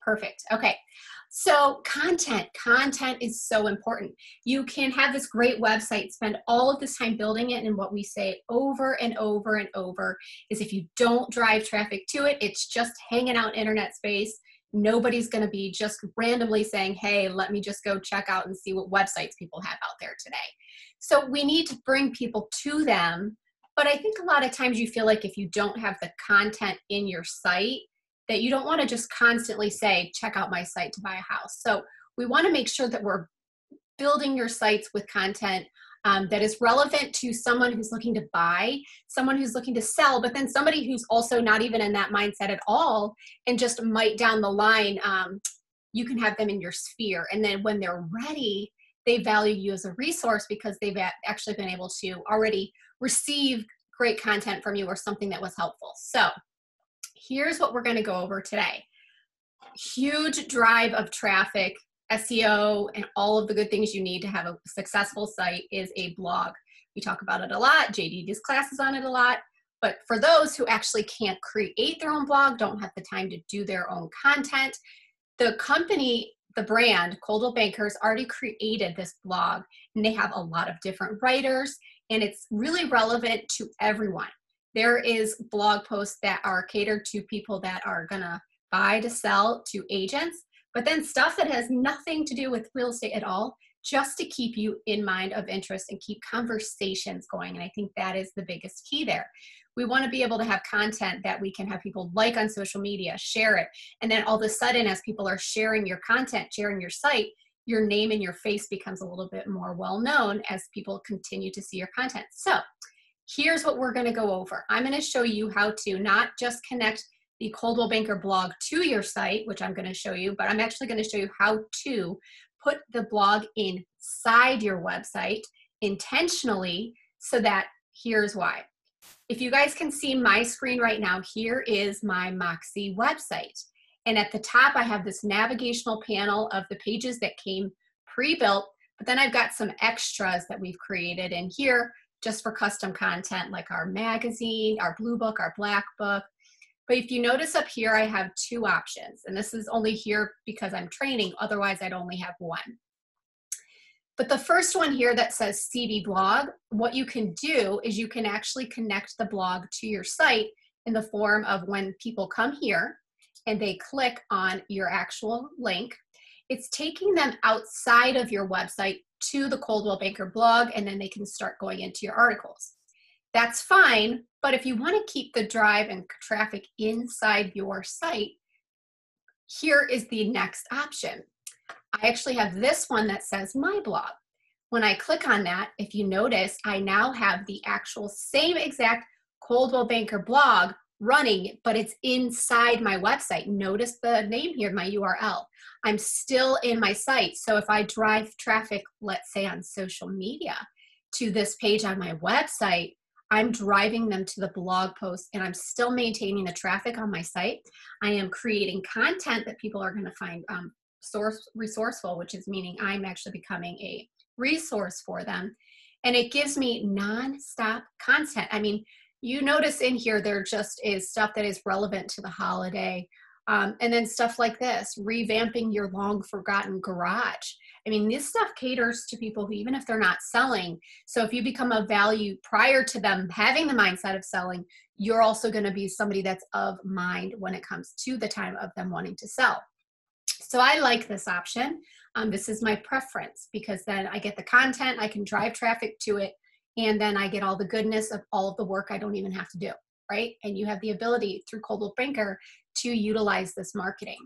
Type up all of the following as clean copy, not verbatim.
Perfect. Okay. So content is so important. You can have this great website, spend all of this time building it, and what we say over and over and over is if you don't drive traffic to it, it's just hanging out in internet space. Nobody's going to be just randomly saying, hey, let me just go check out and see what websites people have out there today. So we need to bring people to them. But I think a lot of times you feel like if you don't have the content in your site, that you don't want to just constantly say, check out my site to buy a house. So we want to make sure that we're building your sites with content that is relevant to someone who's looking to buy, someone who's looking to sell, but then somebody who's also not even in that mindset at all and just might down the line, you can have them in your sphere. And then when they're ready, they value you as a resource because they've actually been able to already receive great content from you or something that was helpful. So here's what we're going to go over today. Huge drive of traffic, SEO, and all of the good things you need to have a successful site is a blog. We talk about it a lot. JD does classes on it a lot. But for those who actually can't create their own blog, don't have the time to do their own content, the company, the brand, Coldwell Bankers, already created this blog, and they have a lot of different writers, and it's really relevant to everyone. There is blog posts that are catered to people that are gonna buy to sell to agents, but then stuff that has nothing to do with real estate at all, just to keep you in mind of interest and keep conversations going. And I think that is the biggest key there. We want to be able to have content that we can have people like on social media, share it. And then all of a sudden, as people are sharing your content, sharing your site, your name and your face becomes a little bit more well-known as people continue to see your content. So here's what we're going to go over. I'm going to show you how to not just connect the Coldwell Banker blog to your site, which I'm going to show you, but I'm actually going to show you how to put the blog inside your website intentionally, so that here's why. If you guys can see my screen right now, here is my Moxi website. And at the top, I have this navigational panel of the pages that came pre-built, but then I've got some extras that we've created in here just for custom content, like our magazine, our blue book, our black book. But if you notice up here, I have two options, and this is only here because I'm training, otherwise I'd only have one. But the first one here that says CV blog, what you can do is you can actually connect the blog to your site in the form of when people come here and they click on your actual link, it's taking them outside of your website to the Coldwell Banker blog, and then they can start going into your articles. That's fine, but if you want to keep the drive and traffic inside your site, here is the next option. I actually have this one that says My Blog. When I click on that, if you notice, I now have the actual same exact Coldwell Banker blog running, but it's inside my website. Notice the name here, my URL. I'm still in my site. So if I drive traffic, let's say on social media, to this page on my website, I'm driving them to the blog post, and I'm still maintaining the traffic on my site. I am creating content that people are going to find resourceful, which is meaning I'm actually becoming a resource for them. And it gives me nonstop content. I mean, you notice in here, there just is stuff that is relevant to the holiday. And then stuff like this, revamping your long forgotten garage. I mean, this stuff caters to people who, even if they're not selling, so if you become of value prior to them having the mindset of selling, you're also going to be somebody that's of mind when it comes to the time of them wanting to sell. So I like this option. This is my preference because then I get the content, I can drive traffic to it, and then I get all the goodness of all of the work I don't even have to do, right? And you have the ability through Coldwell Banker to utilize this marketing.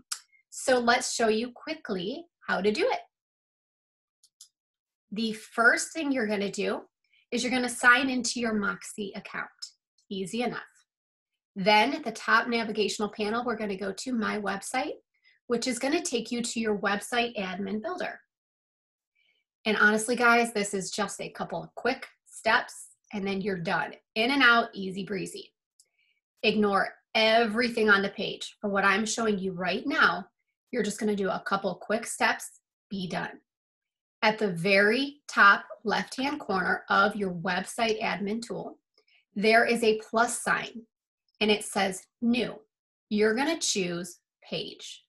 So let's show you quickly how to do it. The first thing you're going to do is you're going to sign into your Moxi account. Easy enough. Then at the top navigational panel, we're going to go to My Website, which is going to take you to your website admin builder. And honestly, guys, this is just a couple of quick steps, and then you're done. In and out, easy breezy. Ignore everything on the page. For what I'm showing you right now, you're just going to do a couple quick steps, be done. At the very top left-hand corner of your website admin tool, there is a plus sign, and it says New. You're going to choose Page.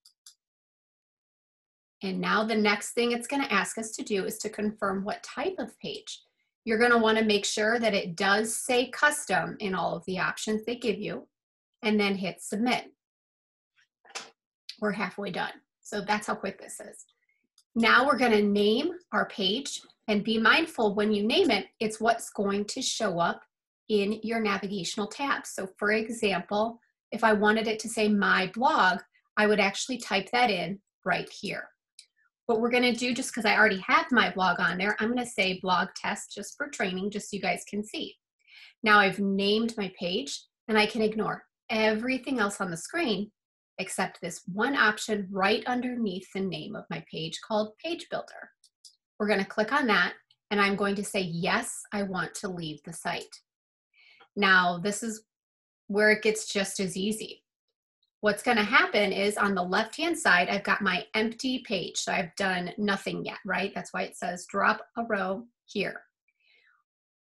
And now the next thing it's going to ask us to do is to confirm what type of page. You're going to want to make sure that it does say custom in all of the options they give you, and then hit submit. We're halfway done. So that's how quick this is. Now we're going to name our page, and be mindful when you name it, it's what's going to show up in your navigational tabs. So for example, if I wanted it to say my blog, I would actually type that in right here. What we're going to do, just because I already have my blog on there, I'm going to say blog test just for training, just so you guys can see. Now I've named my page, and I can ignore everything else on the screen except this one option right underneath the name of my page called Page Builder. We're going to click on that, and I'm going to say, yes, I want to leave the site. Now this is where it gets just as easy. What's going to happen is on the left-hand side, I've got my empty page. So I've done nothing yet, right? That's why it says drop a row here.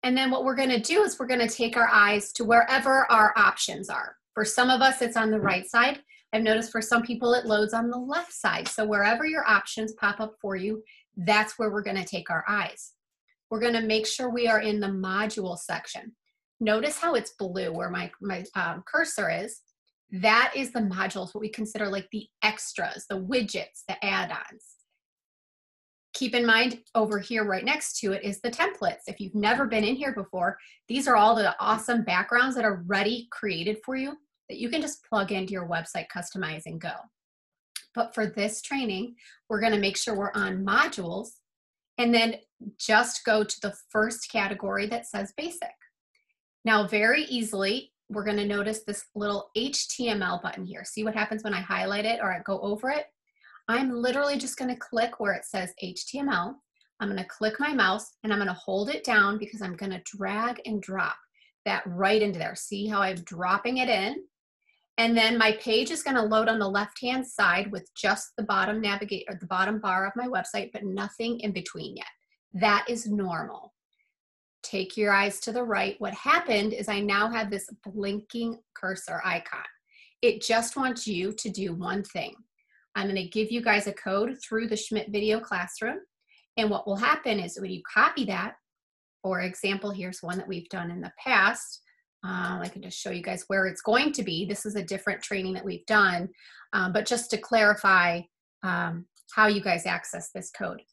And then what we're going to do is we're going to take our eyes to wherever our options are. For some of us, it's on the right side. I've noticed for some people, it loads on the left side. So wherever your options pop up for you, that's where we're going to take our eyes. We're going to make sure we are in the module section. Notice how it's blue where my cursor is. That is the modules, what we consider like the extras, the widgets, the add-ons. Keep in mind over here right next to it is the templates. If you've never been in here before, these are all the awesome backgrounds that are ready created for you that you can just plug into your website, customize, and go. But for this training, we're going to make sure we're on modules and then just go to the first category that says basic. Now, very easily, we're going to notice this little HTML button here. See what happens when I highlight it or I go over it? I'm literally just going to click where it says HTML. I'm going to click my mouse and I'm going to hold it down because I'm going to drag and drop that right into there. See how I'm dropping it in? And then my page is going to load on the left-hand side with just the bottom the bottom bar of my website, but nothing in between yet. That is normal. Take your eyes to the right. What happened is I now have this blinking cursor icon. It just wants you to do one thing. I'm going to give you guys a code through the Schmidt Video Classroom. And what will happen is when you copy that, for example, here's one that we've done in the past. I can just show you guys where it's going to be. This is a different training that we've done, but just to clarify how you guys access this code.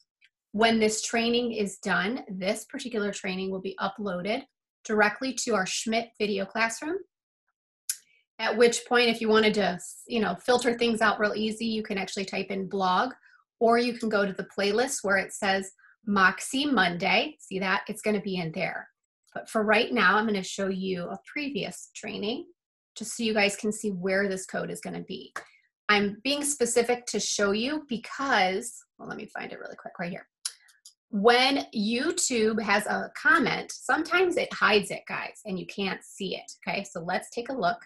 When this training is done, this particular training will be uploaded directly to our Schmidt Video Classroom. At which point, if you wanted to, filter things out real easy, you can actually type in blog, or you can go to the playlist where it says Moxi Monday. See that? It's going to be in there. But for right now, I'm going to show you a previous training just so you guys can see where this code is going to be. I'm being specific to show you because, well, let me find it really quick right here. When YouTube has a comment, sometimes it hides it, guys, and you can't see it. Okay, so let's take a look.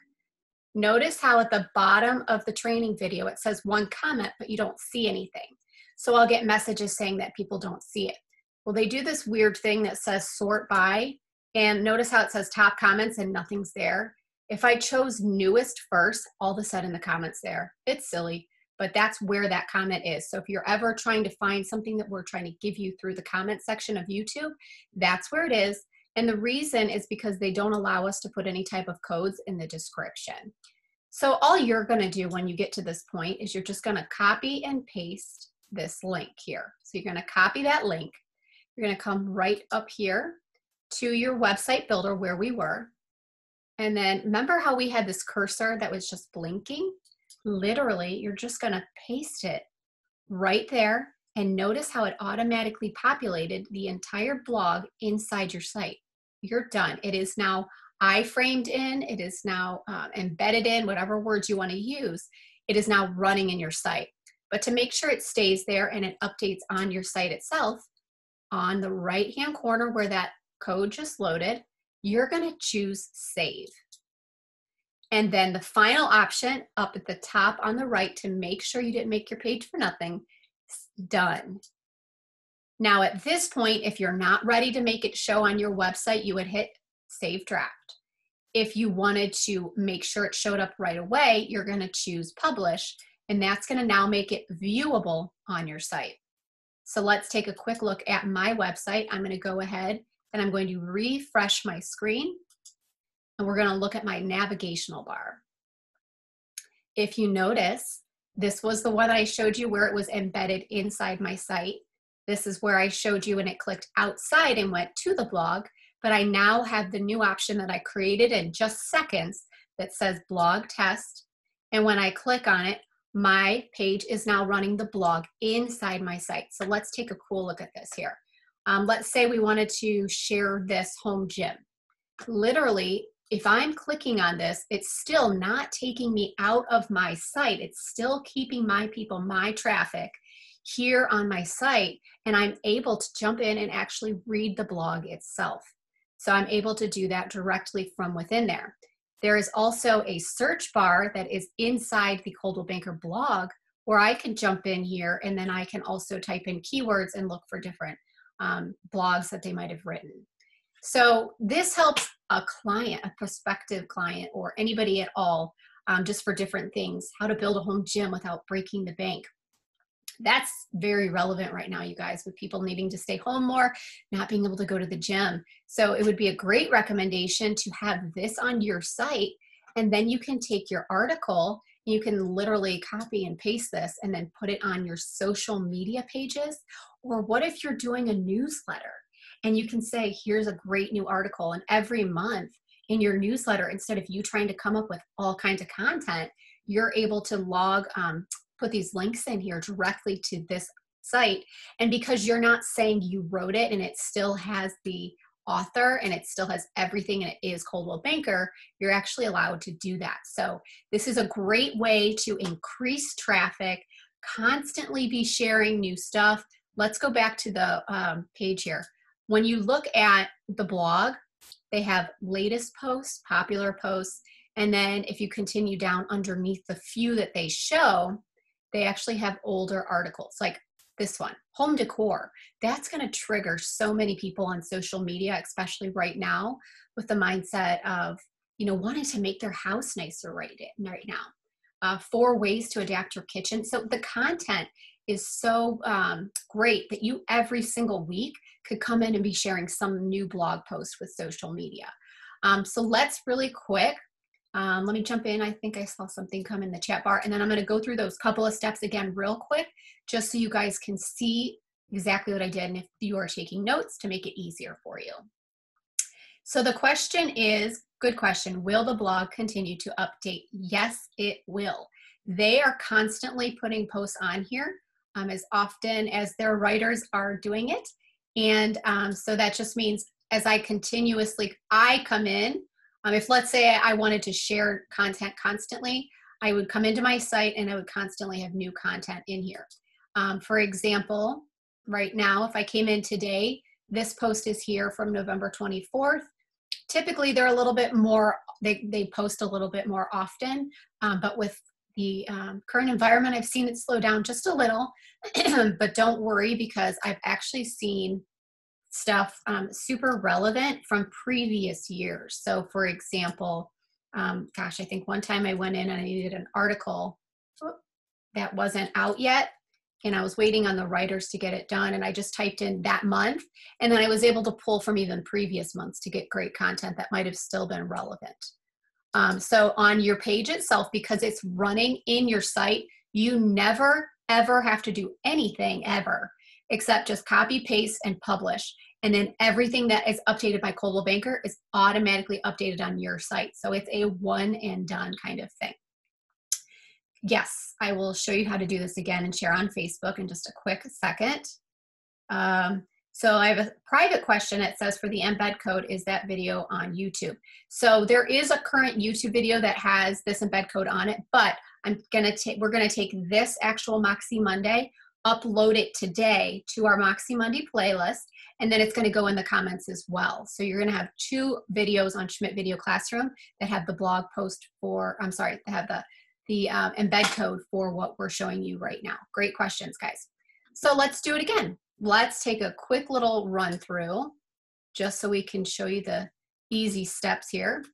Notice how at the bottom of the training video, it says one comment, but you don't see anything. So I'll get messages saying that people don't see it. Well, they do this weird thing that says sort by, and notice how it says top comments and nothing's there. If I chose newest first, all of a sudden the comment's there. It's silly, but that's where that comment is. So if you're ever trying to find something that we're trying to give you through the comment section of YouTube, that's where it is. And the reason is because they don't allow us to put any type of codes in the description. So all you're going to do when you get to this point is you're just going to copy and paste this link here. So you're going to copy that link. You're going to come right up here to your website builder where we were. And then remember how we had this cursor that was just blinking? Literally, you're just going to paste it right there. And notice how it automatically populated the entire blog inside your site. You're done. It is now iframed in. It is now embedded in, whatever words you want to use. It is now running in your site. But to make sure it stays there and it updates on your site itself, on the right-hand corner where that code just loaded, you're going to choose Save. And then the final option up at the top on the right to make sure you didn't make your page for nothing, Done. Now at this point, if you're not ready to make it show on your website, you would hit Save Draft. If you wanted to make sure it showed up right away, you're going to choose Publish. and that's going to now make it viewable on your site. So let's take a quick look at my website. I'm going to go ahead and I'm going to refresh my screen, and we're going to look at my navigational bar. If you notice, this was the one I showed you where it was embedded inside my site. This is where I showed you when it clicked outside and went to the blog, but I now have the new option that I created in just seconds that says blog test. And when I click on it, my page is now running the blog inside my site. So let's take a cool look at this here. Let's say we wanted to share this home gym. Literally, if I'm clicking on this, it's still not taking me out of my site. It's still keeping my people, my traffic here on my site, and I'm able to jump in and actually read the blog itself. So I'm able to do that directly from within there. There is also a search bar that is inside the Coldwell Banker blog where I can jump in here, and then I can also type in keywords and look for different blogs that they might have written. So this helps a client, a prospective client, or anybody at all, just for different things, how to build a home gym without breaking the bank. That's very relevant right now, you guys, with people needing to stay home more, not being able to go to the gym. So it would be a great recommendation to have this on your site, and then you can take your article, you can literally copy and paste this and then put it on your social media pages. Or what if you're doing a newsletter and you can say, here's a great new article, and every month in your newsletter, instead of you trying to come up with all kinds of content, you're able to put these links in here directly to this site. And because you're not saying you wrote it and it still has the author and it still has everything and it is Coldwell Banker, you're actually allowed to do that. So this is a great way to increase traffic, constantly be sharing new stuff. Let's go back to the page here. When you look at the blog, they have latest posts, popular posts, and then if you continue down underneath the few that they show, they actually have older articles like this one, home decor. That's going to trigger so many people on social media, especially right now, with the mindset of, wanting to make their house nicer right now. 4 ways to adapt your kitchen. So the content is so great that you every single week could come in and be sharing some new blog post with social media. So let's really quick, let me jump in. I think I saw something come in the chat bar, and then I'm going to go through those couple of steps again real quick, just so you guys can see exactly what I did, and if you are taking notes, to make it easier for you. So the question is, good question, will the blog continue to update? Yes, it will. They are constantly putting posts on here as often as their writers are doing it. And so that just means as I come in, if let's say I wanted to share content constantly, I would come into my site and I would constantly have new content in here. For example, right now, if I came in today, this post is here from November 24th. Typically, they're a little bit more, they post a little bit more often, but with the current environment, I've seen it slow down just a little, but don't worry, because I've actually seen stuff super relevant from previous years. So for example, I think one time I went in and I needed an article that wasn't out yet, and I was waiting on the writers to get it done, and I just typed in that month, and then I was able to pull from even previous months to get great content that might have still been relevant. So on your page itself, because it's running in your site, you never, ever have to do anything ever, except just copy, paste, and publish. And then everything that is updated by Coldwell Banker is automatically updated on your site. So it's a one and done kind of thing. Yes, I will show you how to do this again and share on Facebook in just a quick second. So I have a private question that says, for the embed code, is that video on YouTube? So there is a current YouTube video that has this embed code on it, but we're gonna take this actual Moxi Monday, upload it today to our Moxi Monday playlist, and then it's gonna go in the comments as well. So you're gonna have 2 videos on Schmidt Video Classroom that have the blog post that have the embed code for what we're showing you right now. Great questions, guys. So let's do it again. Let's take a quick little run through just so we can show you the easy steps here.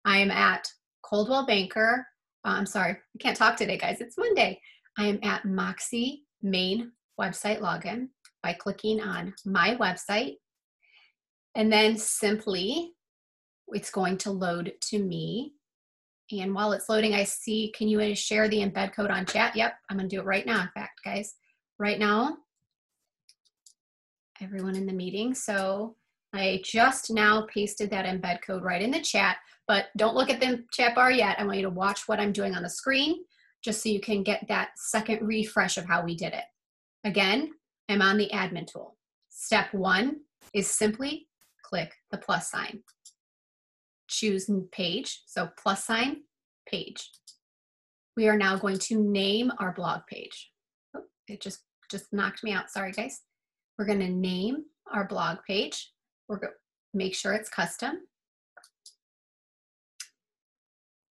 I am at Coldwell Banker. I'm sorry, I can't talk today, guys. It's Monday. I am at Moxi main website login by clicking on my website. And then simply, it's going to load to me. And while it's loading, I see, can you share the embed code on chat? Yep, I'm gonna do it right now, in fact, guys. Right now, everyone in the meeting. So I just now pasted that embed code right in the chat, but don't look at the chat bar yet. I want you to watch what I'm doing on the screen, just so you can get that second refresh of how we did it. Again, I'm on the admin tool. Step 1 is simply click the plus sign. Choose page, so plus sign, page. We are now going to name our blog page. Oh, it just knocked me out, sorry guys. We're gonna name our blog page. We're going to make sure it's custom.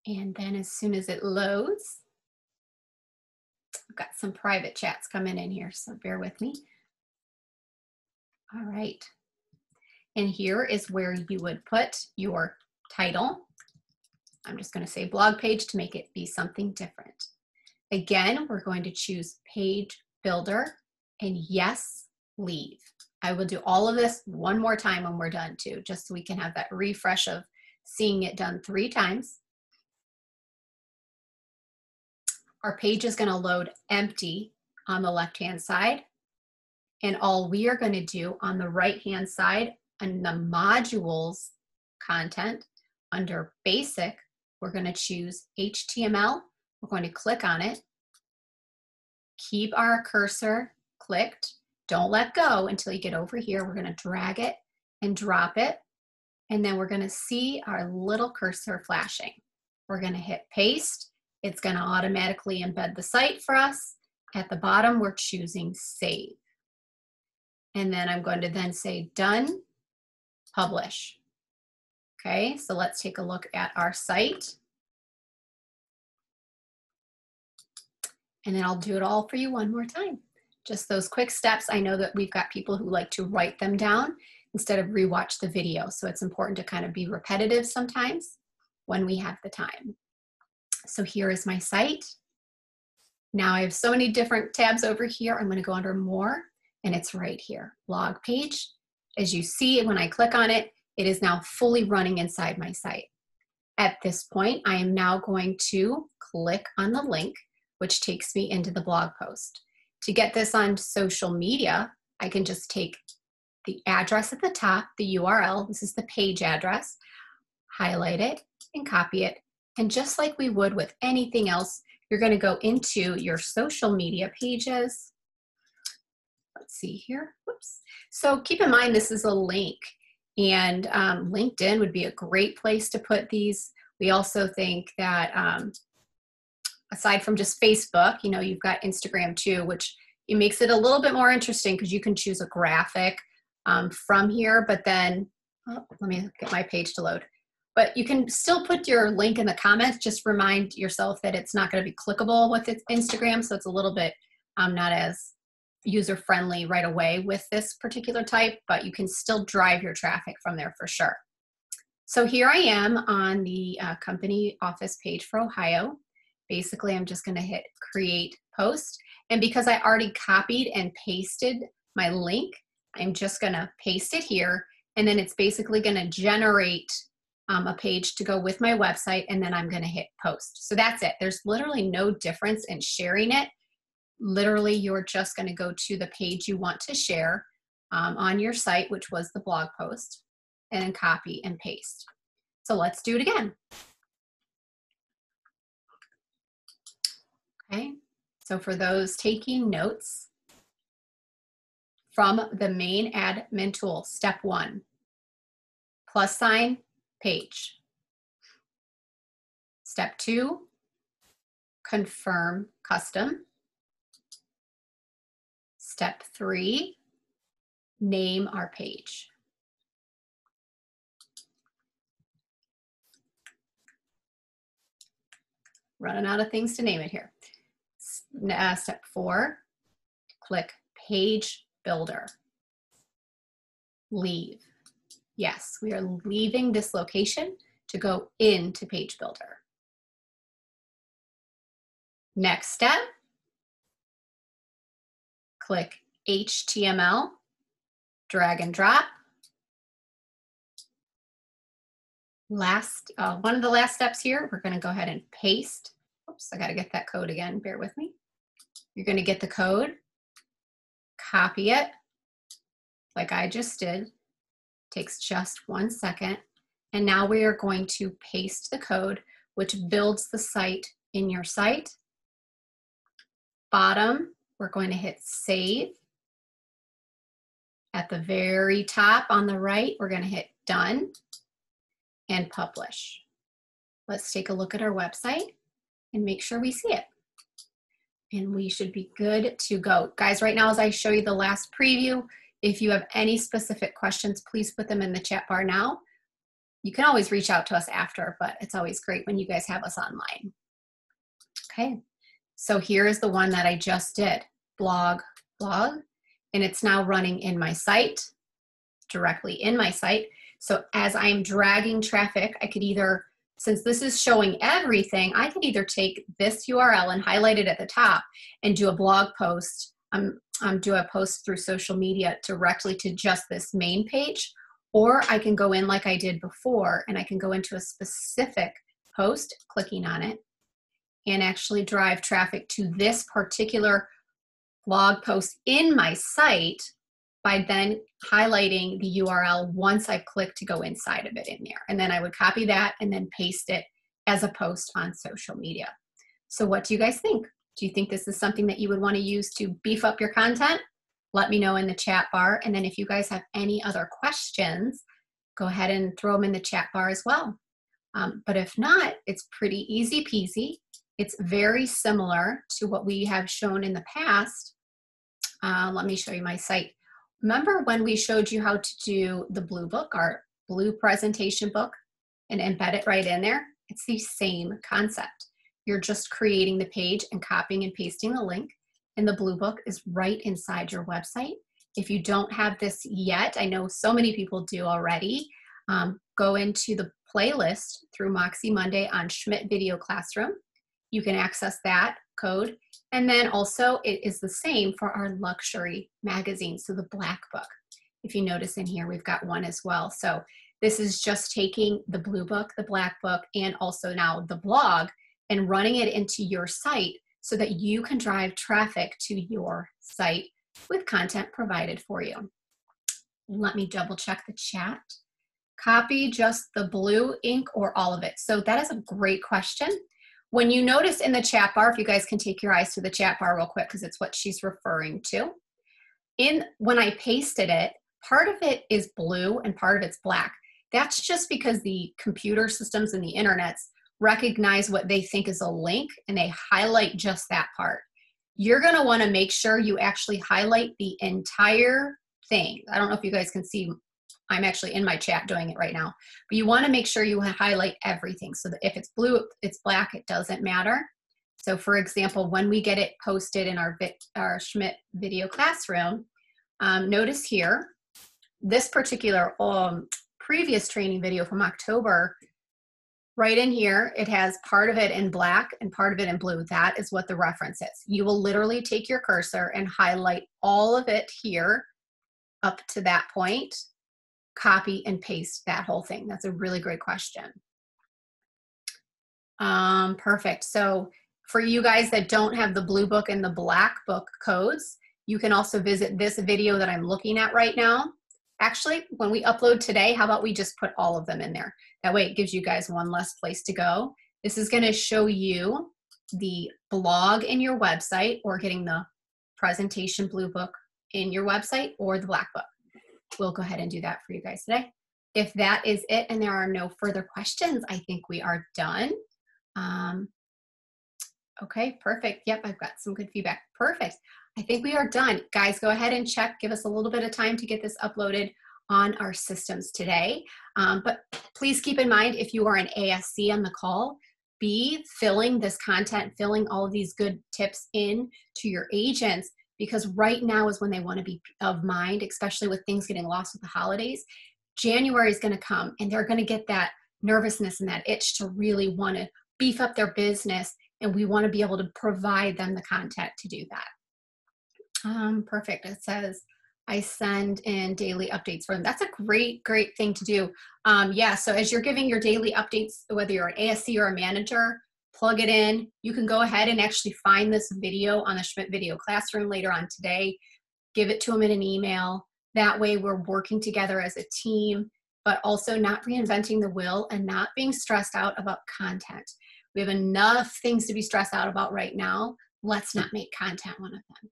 And then as soon as it loads, I've got some private chats coming in here, so bear with me. All right. And here is where you would put your title. I'm just going to say blog page to make it be something different. Again, we're going to choose page builder and yes, leave. I will do all of this one more time when we're done too, just so we can have that refresh of seeing it done 3 times. Our page is going to load empty on the left-hand side. And all we are going to do on the right-hand side in the modules content under basic, we're going to choose HTML. We're going to click on it. Keep our cursor clicked. Don't let go until you get over here. We're going to drag it and drop it. And then we're going to see our little cursor flashing. We're going to hit paste. It's going to automatically embed the site for us. At the bottom, we're choosing save. And then I'm going to then say done, publish. Okay, so let's take a look at our site. And then I'll do it all for you one more time. Just those quick steps. I know that we've got people who like to write them down instead of rewatch the video. So it's important to kind of be repetitive sometimes when we have the time. So here is my site. Now I have so many different tabs over here. I'm going to go under more, and it's right here, blog page. As you see, when I click on it, it is now fully running inside my site. At this point, I am now going to click on the link, which takes me into the blog post. To get this on social media, I can just take the address at the top, the URL, this is the page address, highlight it and copy it. And just like we would with anything else, you're going to go into your social media pages. Let's see here. Whoops. So keep in mind, this is a link, and LinkedIn would be a great place to put these. We also think that aside from just Facebook, you know, you've got Instagram too, which it makes it a little bit more interesting because you can choose a graphic from here, but then, oh, let me get my page to load. But you can still put your link in the comments. Just remind yourself that it's not going to be clickable with Instagram, so it's a little bit not as user-friendly right away with this particular type, but you can still drive your traffic from there for sure. So here I am on the company office page for Ohio. Basically, I'm just going to hit create post. And because I already copied and pasted my link, I'm just going to paste it here. And then it's basically going to generate a page to go with my website, and then I'm going to hit post. So that's it. There's literally no difference in sharing it. Literally, you're just going to go to the page you want to share on your site, which was the blog post, and then copy and paste. So let's do it again. Okay, so for those taking notes, from the main admin tool, step 1, plus sign, page. Step 2, confirm custom. Step 3, name our page. Running out of things to name it here. Step 4, click page builder. Leave. Yes, we are leaving this location to go into page builder. Next step, click HTML, drag and drop. One of the last steps here, we're going to go ahead and paste. Oops, I got to get that code again. Bear with me. You're going to get the code, copy it like I just did. Takes just 1 second. And now we are going to paste the code, which builds the site in your site. Bottom, we're going to hit save. At the very top on the right, we're going to hit done and publish. Let's take a look at our website and make sure we see it. And we should be good to go. Guys, right now as I show you the last preview, if you have any specific questions, please put them in the chat bar now. You can always reach out to us after, but it's always great when you guys have us online. Okay, so here is the one that I just did, blog, and it's now running in my site, directly in my site. So as I'm dragging traffic, I could either, since this is showing everything, I could either take this URL and highlight it at the top and do a blog post, do a post through social media directly to just this main page, or I can go in like I did before and I can go into a specific post, clicking on it, and actually drive traffic to this particular blog post in my site by then highlighting the URL once I've clicked to go inside of it in there. And then I would copy that and then paste it as a post on social media. So what do you guys think? Do you think this is something that you would want to use to beef up your content? Let me know in the chat bar. And then if you guys have any other questions, go ahead and throw them in the chat bar as well. But if not, it's pretty easy peasy. It's very similar to what we have shown in the past. Let me show you my site. Remember when we showed you how to do the blue book, our blue presentation book, and embed it right in there? It's the same concept. You're just creating the page and copying and pasting the link, and the blue book is right inside your website. If you don't have this yet, I know so many people do already, go into the playlist through Moxi Monday on Schmidt Video Classroom. You can access that code. And then also it is the same for our luxury magazine, so the black book. If you notice in here, we've got one as well. So this is just taking the blue book, the black book, and also now the blog and running it into your site so that you can drive traffic to your site with content provided for you. Let me double check the chat. Copy just the blue ink or all of it? So that is a great question. When you notice in the chat bar, if you guys can take your eyes to the chat bar real quick, because it's what she's referring to. When I pasted it, part of it is blue and part of it's black. That's just because the computer systems and the internets recognize what they think is a link and they highlight just that part. You're going to want to make sure you actually highlight the entire thing. I don't know if you guys can see. I'm actually in my chat doing it right now, but you want to make sure you highlight everything so that if it's blue, it's black, it doesn't matter. So for example, when we get it posted in our Schmidt Video Classroom, notice here, this particular previous training video from October, right in here, it has part of it in black and part of it in blue. That is what the reference is. You will literally take your cursor and highlight all of it here up to that point. Copy and paste that whole thing. That's a really great question. Perfect. So for you guys that don't have the blue book and the black book codes, you can also visit this video that I'm looking at right now. Actually, when we upload today, how about we just put all of them in there? That way it gives you guys one less place to go. This is going to show you the blog in your website or getting the presentation blue book in your website or the black book. We'll go ahead and do that for you guys today. If that is it and there are no further questions, I think we are done. Okay, perfect. Yep, I've got some good feedback. Perfect. I think we are done. Guys, go ahead and check. Give us a little bit of time to get this uploaded on our systems today. But please keep in mind, if you are an ASC on the call, be filling this content, filling all of these good tips in to your agents, because right now is when they want to be of mind, especially with things getting lost with the holidays. January is going to come and they're going to get that nervousness and that itch to really want to beef up their business, and we want to be able to provide them the content to do that. Perfect. It says I send in daily updates for them. That's a great, great thing to do. Yeah, so as you're giving your daily updates, whether you're an ASC or a manager, plug it in. You can go ahead and actually find this video on the Schmidt Video Classroom later on today. Give it to them in an email. That way we're working together as a team, but also not reinventing the wheel and not being stressed out about content. We have enough things to be stressed out about right now. Let's not make content one of them.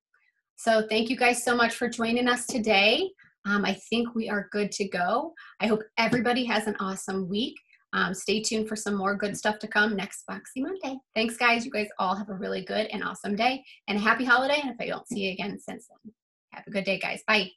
So thank you guys so much for joining us today. I think we are good to go. I hope everybody has an awesome week. Stay tuned for some more good stuff to come next Moxi Monday. Thanks, guys. You guys all have a really good and awesome day, and a happy holiday. And if I don't see you again since then, have a good day, guys. Bye.